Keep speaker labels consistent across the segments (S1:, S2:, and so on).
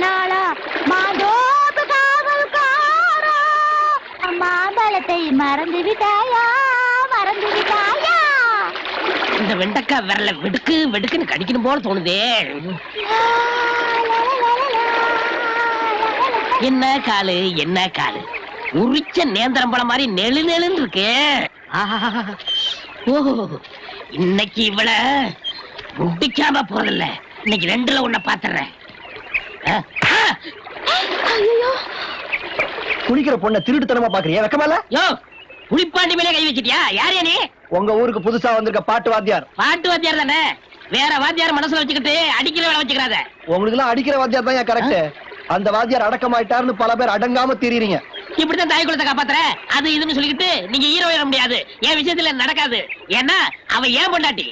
S1: நாளா மாதோப்பு காவல்காரா மாம்பழத்தை மறந்து விட்டாயா மறந்து விட்டாயா.
S2: இந்த வெண்டைக்காய் விரல வெடுக்கு வெடுக்குன்னு கடிக்கணும் போல தோணுதே. என்ன காலு என்ன காலு, உரிச்ச நேந்திரம்பழம் மாதிரி நெழு நெழுன்னு இருக்கு. ஓஹோ, இன்னைக்கு இவள முடிக்காம போறதில்ல, இன்னைக்கு ரெண்டுல உன்னை பாத்துறேன்.
S3: குளிக்கிற பொண்ணை திருட்டுத்தனமா பாக்குறியா? வெக்கமால?
S2: யோ, குளிப்பாண்டி மேலே கை வச்சிட்டியா? யார் நீ?
S3: உங்க ஊருக்கு புதுசா வந்திருக்க பாட்டு வாத்தியார்.
S2: பாட்டு வாத்தியார் தானே, வேற வாத்தியார் மனசுல வச்சுக்கிட்டு அடிக்கிற வேலை வச்சுக்கிறாத.
S3: உங்களுக்கு எல்லாம் அடிக்கிற வாத்தியார் தான் கரெக்ட். அந்த வாத்தியார் அடக்கமாயிட்டாருன்னு பல பேர் அடங்காம தெரியுறீங்க.
S2: இப்படித்தான் தாய் குலத்தை காப்பாத்துற அது இதுன்னு சொல்லிக்கிட்டு நீங்க ஹீரோ ஏற முடியாது. என் விஷயத்துல நடக்காது. ஏன்னா அவ ஏன் பொண்டாட்டி.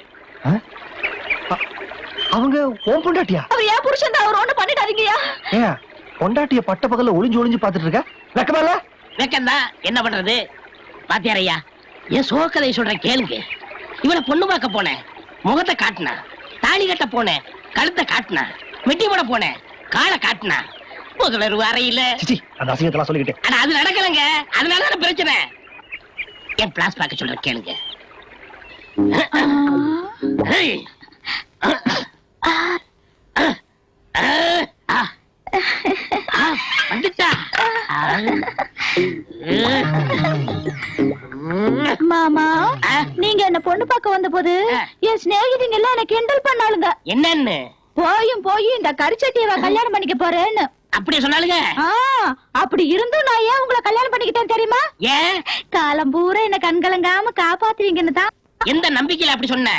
S3: அவங்க ஓம் பொண்டாட்டியா?
S1: அவர் ஏன் புருஷன் தான், அவர் ஒண்ணு பண்ணிடாதீங்கயா.
S3: ஏன் பொண்டாட்டிய பட்ட பகல்ல ஒளிஞ்சு ஒளிஞ்சு பாத்துட்டு இருக்க? வெக்கமால?
S2: வெக்கம்தான், என்ன பண்றது. வாத்தியார் ஐயா, என் சோகதை சொல்றேன் கேளுங்க. இவனை பொண்ணு பார்க்க போனேன், முகத்தை காட்டினா. தாலி கட்ட போனேன், கழுத்தை காட்டினா. மெட்டி போட போனேன், காலை காட்டினா. முதல்வர் அறையில
S3: அந்த அசிங்கத்தெல்லாம் சொல்லிக்கிட்டு.
S2: ஆனா அது நடக்கலங்க, அதனால பிரச்சனை. என் பிளாஸ் பார்க்க சொல்றேன் கேளுங்க. வந்துட்டா
S1: மாமா, நீங்க என்ன பொண்ணு பார்க்க வந்த போது என் சிநேகிதிங்க எல்லாம் என்ன கிண்டல் பண்ணாளுங்க.
S2: என்னன்னு?
S1: போய் இந்த கரிச்சட்டியவ கல்யாணம் பண்ணிக்க போறேன்னு.
S2: அப்படி சொன்னாலுங்க?
S1: அப்படி இருந்தும் நான் ஏன் உங்களை கல்யாணம் பண்ணிக்கிட்டேன் தெரியுமா?
S2: ஏன்?
S1: காலம் பூரா என்ன கண்கலங்காம காப்பாத்துவீங்கன்னு தான்.
S2: எந்த நம்பிக்கையில அப்படி சொன்ன?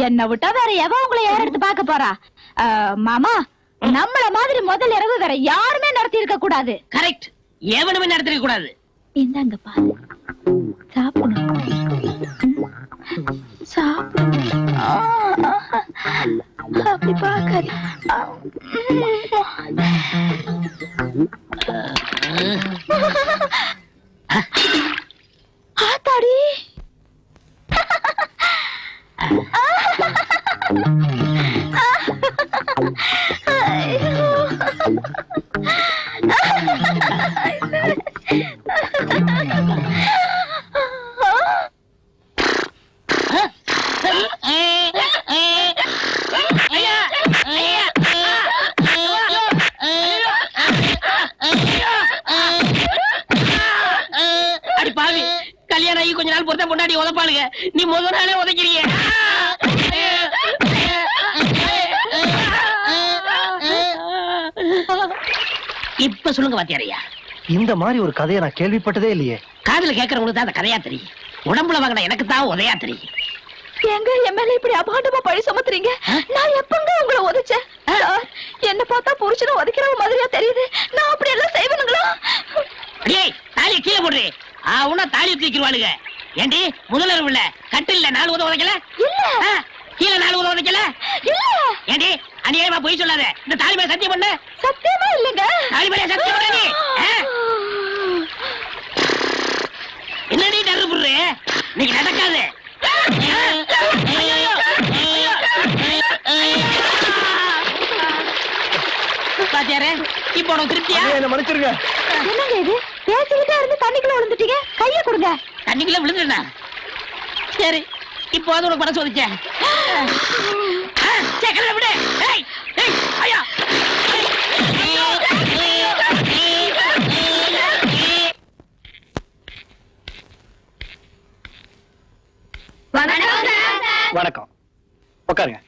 S1: என்ன விட்டா வேற எவன் உங்களை யார் எடுத்து பார்க்க போறா? மாமா, நம்மள மாதிரி முதல் இரவு வேற யாருமே நடத்தி இருக்க கூடாது.
S2: கரெக்ட், எவனுமே நடத்திருக்க கூடாது.
S1: இந்தாங்க பாரு, சாப்பிடணும். அப்படி பாக்காது. ஆத்தாடி,
S2: அடி பாவி, கல்யாணம் ஆகி கொஞ்ச நாள் பொறுத்த பொண்டாடி உதப்பாளுங்க, நீ முதல் நாளே உதைக்கிறீங்க. இப்ப சொல்லுங்க வாத்தியாரையா,
S3: இந்த மாதிரி ஒரு கதையை நான் கேள்விப்பட்டதே இல்லையே.
S2: காதுல கேட்கறவங்களுக்கு தான் அந்த கதையா தெரியும், உடம்புல வாங்கின எனக்கு தான் உதையா தெரியும்.
S1: எங்க எம்எல்ஏ இப்படி அபாண்டமா பழி சுமத்துறீங்க? நான் எப்பங்க உங்களை உதைச்சேன்? என்ன பார்த்தா புருஷனை உதைக்கிறவங்க மாதிரியா தெரியுது. நான் அப்படி எல்லாம் செய்வேனுங்களா?
S2: தாலியை கீழே போடுறே, உன்னா தாலி தூக்கிடுவாளுங்க. ஏண்டி முதல்வர் இல்ல, கட்டில 4 உதவ உதைக்கல?
S1: இல்ல.
S2: கீழே 4 உதவ உதைக்கல?
S1: இல்ல.
S2: ஏண்டி அநியாயமா போய் சொல்லாத, இந்த தாலி மேல சத்தியம் பண்ணு.
S1: சத்தியமா இல்லங்க.
S2: தாலி மேல சத்தியம் பண்ணு. என்னடி டர்ரு புடுற, இன்னைக்கு நடக்காது. பாத்தியாரே, இப்போ உனக்கு திருப்தியா?
S3: என்ன மன்னிச்சிருங்க.
S1: என்னங்க இது, பேசிக்கிட்டே இருந்து தண்ணிக்குள்ள விழுந்துட்டீங்க? கைய கொடுங்க.
S2: தண்ணிக்குள்ள விழுந்துட்டா? சரி, இப்போ அது உனக்கு மனசு வந்துச்சே. சரி, விடு. ஐயா,
S3: வணக்கம், உட்காருங்க.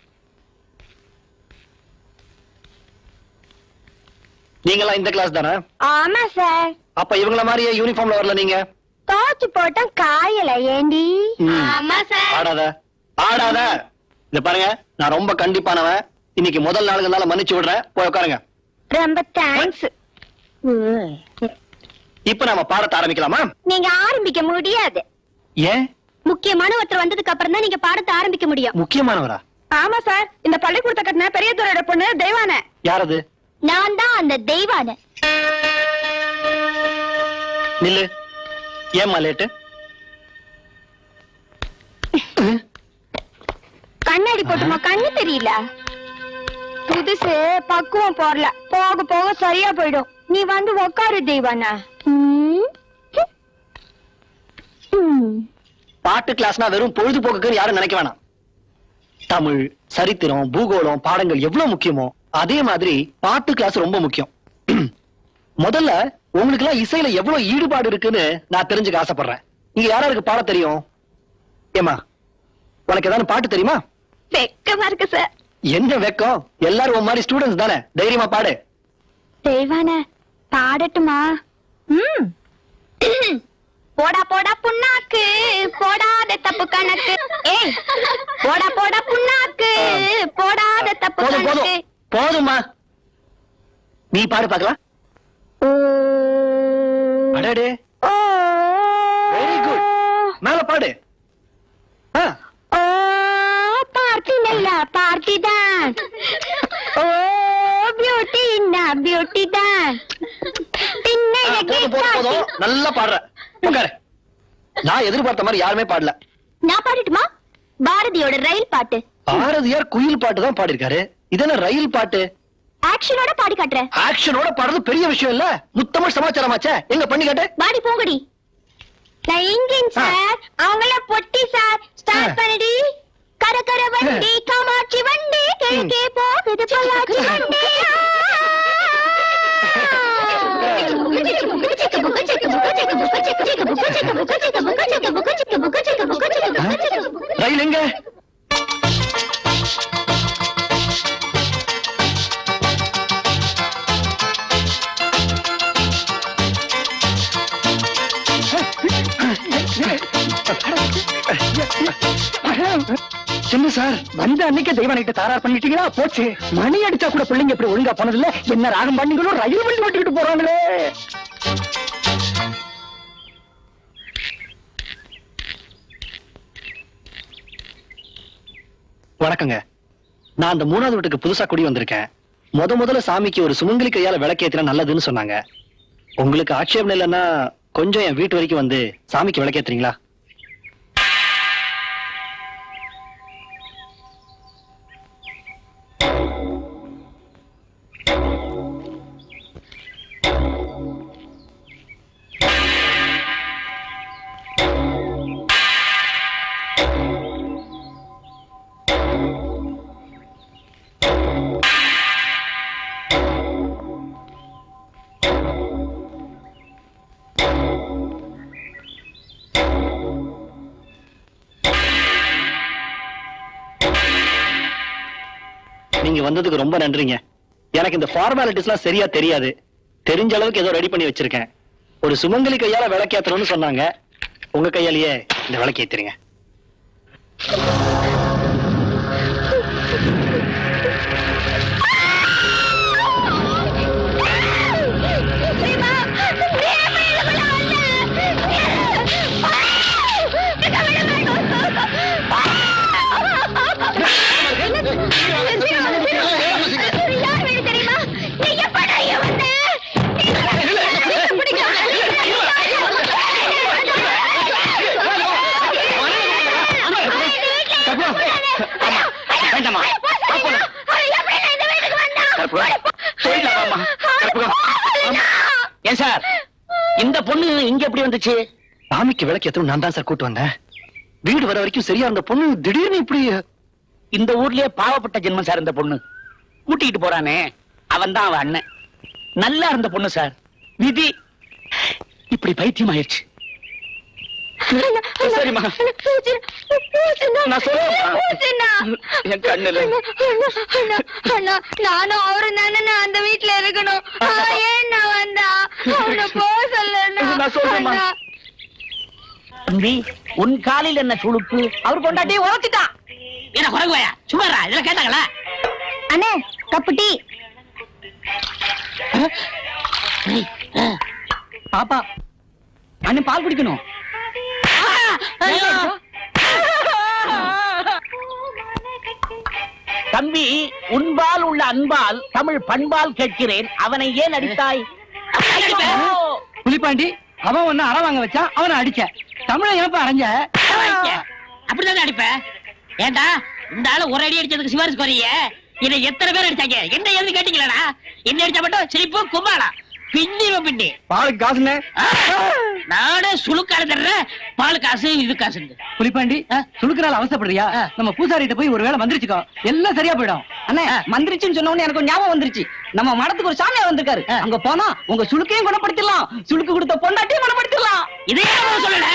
S3: நீங்களா இந்த கிளாஸ் தானே?
S1: ஆமா சார்.
S3: அப்ப இவங்கள மாதிரியே யூனிஃபார்ம்ல வரல நீங்க?
S1: காச்சு போட்ட காயல ஏண்டி? ஆமா சார்.
S3: ஆடாத ஆடாத. இத பாருங்க, நான் ரொம்ப கண்டிப்பானவன். இன்னைக்கு முதல் நாளுங்கனால மன்னிச்சு விடுறேன். போய் உட்காருங்க.
S1: ரொம்ப தேங்க்ஸ்.
S3: இப்ப நாம பாடத்தை ஆரம்பிக்கலாமா?
S1: நீங்க ஆரம்பிக்க முடியாது.
S3: ஏன்?
S1: முக்கியமான ஒருத்தர் வந்ததுக்கு அப்புறம் தான் நீங்க பாடத்தை ஆரம்பிக்க முடியும்.
S3: முக்கியமானவரா?
S1: ஆமா சார், இந்த பள்ளிக்கூடத்தை கட்டின பெரிய துறையோட பொண்ணு தெய்வான.
S3: யாரது?
S1: நான் தான் அந்த தெய்வான.
S3: நில்லு. ஏம்மா லேட்டு?
S1: கண்ணாடி போட்டுமா, கண்ணு தெரியல. புதுசு பக்குவம் போறல, போக போக சரியா போயிடும். நீ வந்து உக்காரு தெய்வானா.
S3: பாட்டு கிளாஸ்னா வெறும் பொழுதுபோக்குன்னு யாரும் நினைக்க வேணாம். தமிழ், சரித்திரம், பூகோளம் பாடங்கள் எவ்வளவு முக்கியமோ அதே மாதிரி பாட்டு கிளாஸ் ரொம்ப முக்கியம். முதல்ல உங்களுக்கு எல்லாம் இசையில எவ்வளவு ஈடுபாடு இருக்குன்னு நான் தெரிஞ்சுக்க ஆசைப்படுறேன். இங்க யாராருக்கு பாட தெரியும்? ஏமா, உனக்கு ஏதாவது பாட்டு தெரியுமா?
S1: வெக்கமா இருக்கு சார்.
S3: என்ன வெக்கம்? எல்லாரும் உன் மாதிரி ஸ்டூடெண்ட்ஸ் தானே, தைரியமா பாடு.
S1: தெய்வான பாடட்டுமா? போடா போடா புண்ணாக்கு, போடாத தப்பு கணக்கு. ஏய், போடா போடா புண்ணாக்கு, போடாத தப்பு
S3: போதும்
S1: கணக்கு.
S3: போதும் போதும்மா, நீ பாடு பாக்கலாம். அடடே, வெரி குட், மேல பாடு.
S1: ஓ பார்ட்டி நல்ல பார்ட்டி தான். ஓ பியூட்டி என்ன பியூட்டி தான்.
S3: போதும் போதும் போதும், நல்லா பாடுற. உட்காரு. நான் எதிர்பார்த்த மாதிரி யாருமே பாடல.
S1: நான் பாடட்டுமா? பாரதியோட ரயில் பாட்டு.
S3: பாரதியார் குயில் பாட்டு தான் பாடிருக்காரு, இது என்ன ரயில் பாட்டு?
S1: ஆக்ஷனோட பாடி காட்டுறேன்.
S3: ஆக்ஷனோட பாடுறது பெரிய விஷயம் இல்ல, முத்தமிழ் சமாச்சாரமாச்சே. எங்க பண்ணி காட்டு.
S1: பாடி போங்கடி. நான் இன்ஜின் சார், அவங்கள பொட்டி சார். ஸ்டார்ட் பண்ணுடி. கர கர வண்டி, காமாட்சி வண்டி, கிழக்கே போகுது பொள்ளாச்சி வண்டி.
S3: ரயில் எங்க? சின்ன சார், வந்த அன்னைக்கு தெய்வானிட்ட தாரார் பண்ணிட்டீங்களா? போச்சு. மணி அடிச்சா கூட பிள்ளைங்க இப்படி ஒழுங்கா போனதில்ல. என்ன ராகம் பண்ணீங்களோ, ரயில் வண்டி ஓட்டிக்கிட்டு போறாங்களே. வணக்கங்க, நான் அந்த 3வது வீட்டுக்கு புதுசா குடி வந்திருக்கேன். முதல்ல சாமிக்கு ஒரு சுமங்கலி கையால விளக்கேத்தினா நல்லதுன்னு சொன்னாங்க. உங்களுக்கு ஆட்சேபம் இல்லைன்னா கொஞ்சம் என் வீட்டு வரைக்கும் வந்து சாமிக்கு விளக்கேத்துறீங்களா? நீங்க வந்ததுக்கு ரொம்ப நன்றிங்க. எனக்கு இந்த ஃபார்மாலிட்டிஸ்லாம் சரியா தெரியாது. தெரிஞ்ச அளவுக்கு ஏதோ ரெடி பண்ணி வச்சிருக்கேன். ஒரு சுமங்கலி கையால விளக்கேத்தணும்னு சொன்னாங்க. உங்க கையாலேயே இந்த விளக்கேத்துறீங்க.
S2: ஏன் சார், இந்த பொண்ணு இங்க எப்படி வந்துச்சு?
S3: சாமிக்கு விளக்கேத்தணும் நான் தான் சார் கூட்டு வந்தேன். வீடு வர வரைக்கும் சரியா இருந்த பொண்ணு திடீர்னு இப்படி.
S2: இந்த ஊர்லயே பாவப்பட்ட ஜென்மம் சார் இந்த பொண்ணு. கூட்டிட்டு போறானே அவன் தான் அவன் அண்ணன். நல்லா இருந்த பொண்ணு சார், விதி இப்படி பைத்தியம் ஆயிடுச்சு. சரிம்மா, நான் சொல்றேன். என் கண்ணுல
S1: நானும் அவரு தானே அந்த வீட்டுல இருக்கணும். ஏன் நான் வந்தா அவனை போக
S2: நான் சொல்றேம்மா.
S1: சொல்ல.
S2: தம்பி, உன் காலில் என்ன சுளுக்கு? அவர் கொண்டாட்டி உழைச்சிட்டான். என்ன குறைவாயா? சும்மாரா, இதெல்லாம் கேட்டாங்களா?
S1: அண்ணே கப்பு டீ.
S2: பாப்பா, அண்ணன் பால் குடிக்கணும். தம்பி, உன்பால் உள்ள அன்பால் தமிழ் பண்பால் கேட்கிறேன். அவனை ஏன் அடித்தாய்?
S4: புலிப்பாண்டி, அவன் ஒன்னு அற வாங்க வச்சான், அவனை அடிச்ச. தமிழை ஏப்ப அரைஞ்ச?
S2: அப்படிதான் அடிப்ப. ஏண்டா இந்த ஆளு ஒரு அடி அடிச்சதுக்கு சிவாரிசு குறைய இதை எத்தனை பேர் அடிச்சாங்க? என்ன எழுதி கேட்டீங்களா? என்ன அடிச்சா மட்டும் சிரிப்பு கும்பாளா பின்னிரும் பின்னி.
S3: பாலுக்கு காசுன்னு
S2: நானே சுழுக்கால தர்றேன். பால் காசு இது காசு.
S4: புலிப்பாண்டி சுழுக்கறால அவசரப்படுறியா? நம்ம பூசாரிட்ட போய் ஒரு வேளை மந்திரிச்சுக்கோ, எல்லாம் சரியா போயிடும்.
S5: அண்ணே மந்திரிச்சுன்னு சொன்ன உடனே எனக்கு ஒரு ஞாபகம் வந்துருச்சு. நம்ம மடத்துக்கு ஒரு சாமியார் வந்திருக்காரு. அங்க போனா உங்க சுளுக்கையும் குணப்படுத்திடலாம், சுளுக்கு கொடுத்த பொண்டாட்டியும் குணப்படுத்திடலாம்.
S2: இதே சொல்லல.